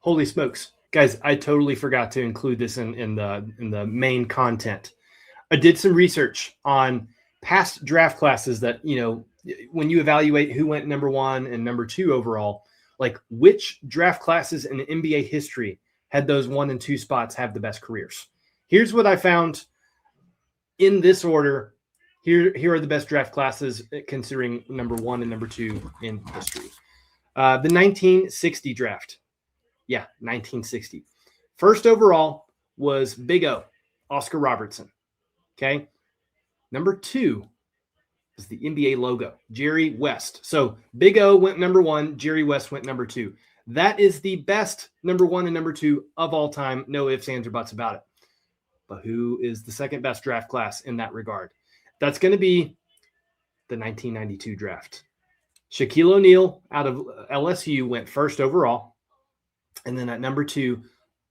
Holy smokes. Guys, I totally forgot to include this in the main content. I did some research on past draft classes that, when you evaluate who went number 1 and number 2 overall, like which draft classes in NBA history had those 1 and 2 spots have the best careers. Here's what I found in this order. Here are the best draft classes considering number 1 and number 2 in history. The 1960 draft. Yeah, 1960. First overall was Big O, Oscar Robertson. Okay. Number 2 is the NBA logo, Jerry West. So Big O went number 1, Jerry West went number 2. That is the best number 1 and number 2 of all time. No ifs, ands, or buts about it. But who is the second best draft class in that regard? That's going to be the 1992 draft. Shaquille O'Neal out of LSU went first overall. And then at number 2,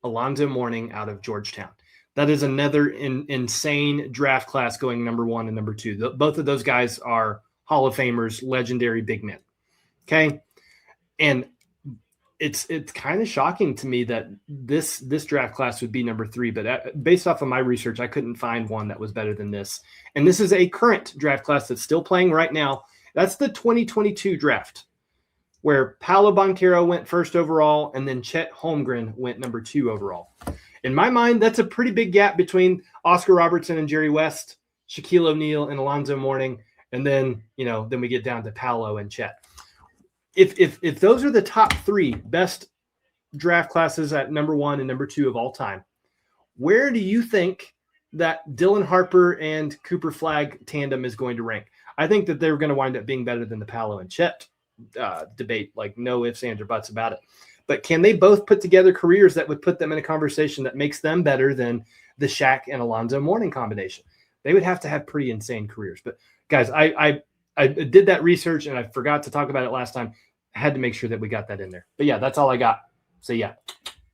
Alonzo Mourning out of Georgetown. That is another insane draft class going number 1 and number 2. Both of those guys are Hall of Famers, legendary big men. Okay. And it's kind of shocking to me that this draft class would be number 3, but based off of my research, I couldn't find one that was better than this. And this is a current draft class that's still playing right now. That's the 2022 draft, where Paolo Banchero went first overall, and then Chet Holmgren went number 2 overall. In my mind, that's a pretty big gap between Oscar Robertson and Jerry West, Shaquille O'Neal and Alonzo Mourning, and then we get down to Paolo and Chet. If those are the top 3 best draft classes at number 1 and number 2 of all time, where do you think that Dylan Harper and Cooper Flagg tandem is going to rank? I think that they're going to wind up being better than the Paolo and Chet debate, like no ifs, ands, or buts about it. But can they both put together careers that would put them in a conversation that makes them better than the Shaq and Alonzo Mourning combination? They would have to have pretty insane careers. But guys, I did that research and I forgot to talk about it last time. I had to make sure that we got that in there. But yeah, that's all I got. So yeah.